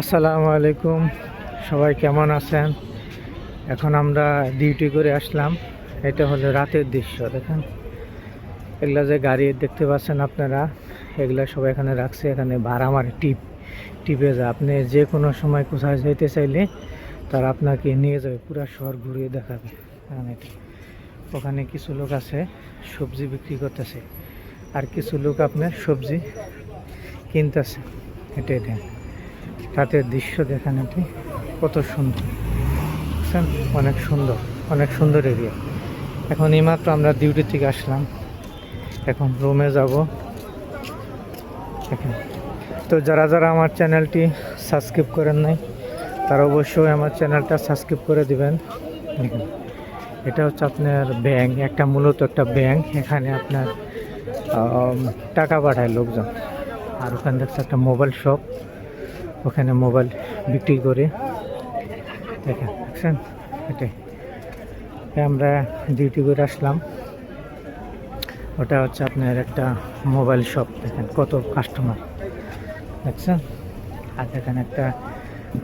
আসসালামু আলাইকুম, সবাই কেমন আছেন? এখন আমরা ডিউটি করে আসলাম। এটা হলো রাতের দৃশ্য। দেখেন, এগুলা যে গাড়ি দেখতে পাচ্ছেন আপনারা, এগুলা সবাই এখানে রাখছে। এখানে ভাড়া মারে, টিপে যায়। আপনি যে কোনো সময় কোথায় যেতে চাইলে তারা আপনাকে নিয়ে যাবে, পুরো শহর ঘুরিয়ে দেখাবে। ওখানে কিছু লোক আছে সবজি বিক্রি করতেছে, আর কিছু লোক আপনার সবজি কিনতেছে। এটাই দেন রাতের দৃশ্য। দেখেন এটি কত সুন্দর, বুঝছেন? অনেক সুন্দর এরিয়া। এখন এইমাত্র আমরা ডিউটি থেকে আসলাম, এখন রুমে যাব। দেখেন, তো যারা যারা আমার চ্যানেলটি সাবস্ক্রাইব করেন নাই তারা অবশ্যই আমার চ্যানেলটা সাবস্ক্রাইব করে দিবেন। দেখেন, এটা হচ্ছে আপনার ব্যাংক, মূলত একটা ব্যাংক। এখানে আপনার টাকা পাঠায় লোকজন। আর ওখানে দেখছে একটা মোবাইল শপ, ওখানে মোবাইল বিক্রি করে। দেখছেন, এটাই আমরা ডিউটি করে আসলাম। ওটা হচ্ছে আপনার একটা মোবাইল শপ। দেখেন কত কাস্টমার, দেখছেন? আর দেখেন একটা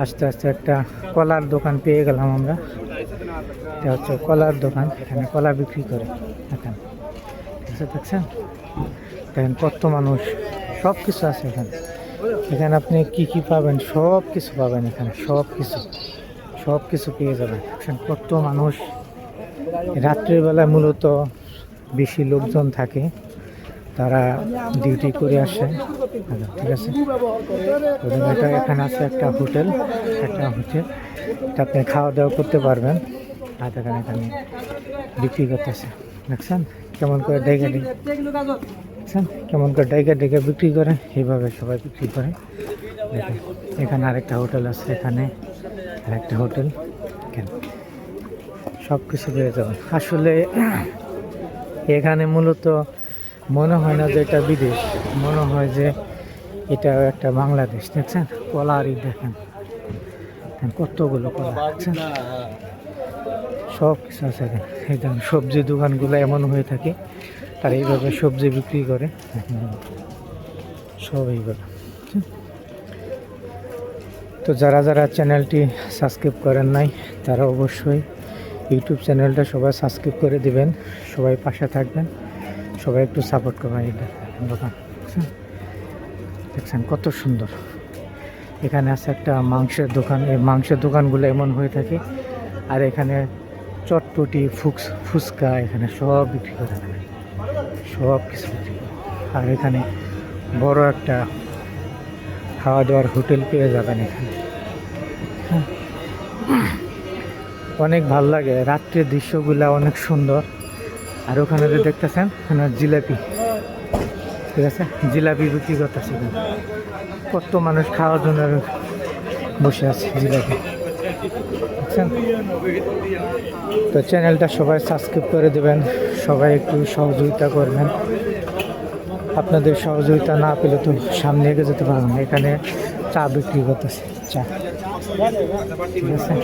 আস্তে আস্তে একটা কলার দোকান পেয়ে গেলাম আমরা। এটা হচ্ছে কলার দোকান, এখানে কলা বিক্রি করে। দেখেন, দেখছেন? দেখেন কত মানুষ, সব কিছু আছে এখানে। এখানে আপনি কি পাবেন, সব কিছু পাবেন এখানে, সব কিছু পেয়ে যাবেন। কত মানুষ। রাত্রিবেলায় মূলত বেশি লোকজন থাকে, তারা ডিউটি করে আসে। ঠিক আছে, এটা এখানে আছে একটা হোটেল, আপনি খাওয়া দাওয়া করতে পারবেন। আর এখানে বিক্রি করতেছে। দেখছেন কেমন করে ডাইগা বিক্রি করে, এইভাবে সবাই বিক্রি করে। দেখেন, এখানে আরেকটা হোটেল আছে, এখানে আরেকটা হোটেল। সব কিছু পেয়ে যাবেন। আসলে এখানে মূলত মনে হয় না যে এটা বিদেশ, মনে হয় যে এটা একটা বাংলাদেশ। দেখছেন কলারই, দেখেন কতগুলো কলা, দেখছেন? সব কিছু আছে এখানে। এই দেখেন সবজি দোকানগুলো এমন হয়ে থাকে, তারা এইভাবে সবজি বিক্রি করে। সব এইগুলো। তো যারা যারা চ্যানেলটি সাবস্ক্রাইব করেন নাই তারা অবশ্যই ইউটিউব চ্যানেলটা সবাই সাবস্ক্রাইব করে দিবেন। সবাই পাশে থাকবেন, সবাই একটু সাপোর্ট করবেন। এটা দোকান, দেখছেন কত সুন্দর। এখানে আছে একটা মাংসের দোকান। এই মাংসের দোকানগুলো এমন হয়ে থাকে। আর এখানে চটপটি, ফুচকা এখানে সব বিক্রি করে, সব কিছু বিক্রি করে। আর এখানে বড় একটা খাওয়া দাওয়ার হোটেল পেয়ে যাবেন এখানে। অনেক ভালো লাগে, রাত্রের দৃশ্যগুলা অনেক সুন্দর। আর ওখানে যে দেখতেছেন, ওখানে জিলাপি, ঠিক আছে, জিলাপি বিক্রি করতেছে। কত মানুষ খাওয়ার জন্য বসে আছে, জিলাপি, বুঝছেন? তো চ্যানেলটা সবাই সাবস্ক্রাইব করে দেবেন, সবাই একটু সহযোগিতা করবেন। আপনাদের সহযোগিতা না পেলে তো সামনে এগিয়ে যেতে পারবেন না। এখানে চা বিক্রি করতেছে, চা, ঠিক আছে?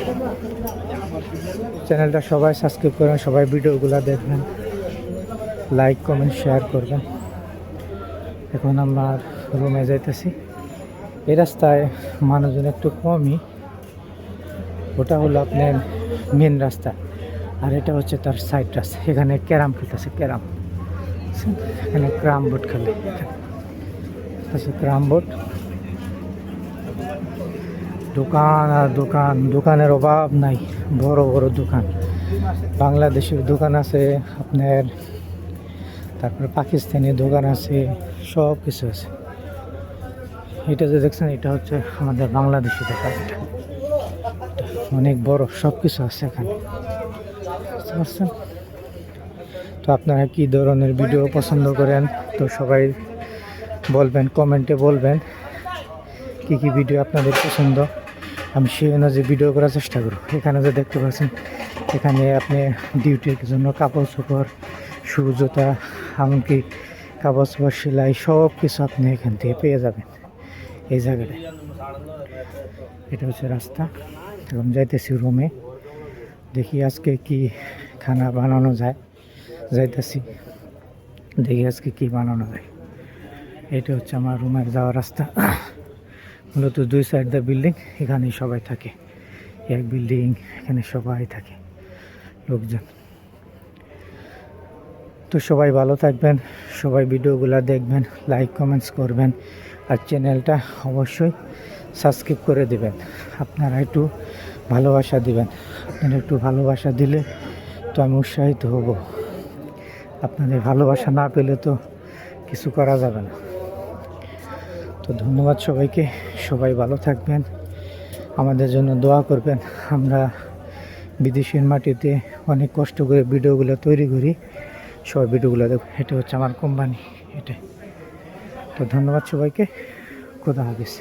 চ্যানেলটা সবাই সাবস্ক্রাইব করবেন, সবাই ভিডিওগুলো দেখবেন, লাইক কমেন্ট শেয়ার করবেন। এখন আমরা রুমে যাইতেছি। এই রাস্তায় মানুষজন একটু কমই। ওটা হলো আপনার মেন রাস্তা, আর এটা হচ্ছে তার সাইড রাস্তা। এখানে ক্যারাম খেলতেছে, এখানে ক্যারাম বোর্ড খেলে। ক্যারাম বোর্ড, দোকান আর দোকান, দোকানের অভাব নাই। বড় বড় দোকান, বাংলাদেশের দোকান আছে আপনার, তারপরে পাকিস্তানি দোকান আছে, সব কিছু আছে। এটা যে দেখছেন, এটা হচ্ছে আমাদের বাংলাদেশি দোকান। অনেক বড়, সব কিছু আছে এখানে, বুঝতে পারছেন? তো আপনারা কি ধরনের ভিডিও পছন্দ করেন, তো সবাই বলবেন, কমেন্টে বলবেন কি ভিডিও আপনাদের পছন্দ। আমি সেই অনুযায়ী ভিডিও করার চেষ্টা করব। এখানে যে দেখতে পাচ্ছেন, এখানে আপনি ডিউটির জন্য কাপড় চোপড়, শু, জুতা, এমনকি কাপড় চোপড়, সেলাই, সব কিছু আপনি এখান থেকে পেয়ে যাবেন এই জায়গাটায়। এটা হচ্ছে রাস্তা। এখন যাইতেছি রুমে, দেখি আজকে কি খানা বানানো যায়। যাইতেছি, দেখি আজকে কি বানানো যায়। এটা হচ্ছে আমার রুমের যাওয়ার রাস্তা। মূলত দুই সাইড দা বিল্ডিং, এখানে সবাই থাকে, এক বিল্ডিং, এখানে সবাই থাকে লোকজন। তো সবাই ভালো থাকবেন, সবাই ভিডিওগুলো দেখবেন, লাইক কমেন্টস করবেন, আর চ্যানেলটা অবশ্যই সাবস্ক্রাইব করে দেবেন। আপনারা একটু ভালোবাসা দিবেন, আপনারা একটু ভালোবাসা দিলে তো আমি উৎসাহিত হব। আপনাদের ভালোবাসা না পেলে তো কিছু করা যাবে না। তো ধন্যবাদ সবাইকে, সবাই ভালো থাকবেন, আমাদের জন্য দোয়া করবেন। আমরা বিদেশের মাটিতে অনেক কষ্ট করে ভিডিওগুলো তৈরি করি, সবাই ভিডিওগুলো দেখুন। এটা হচ্ছে আমার কোম্পানি, এটাই। তো ধন্যবাদ সবাইকে, খোদা হাফেজ।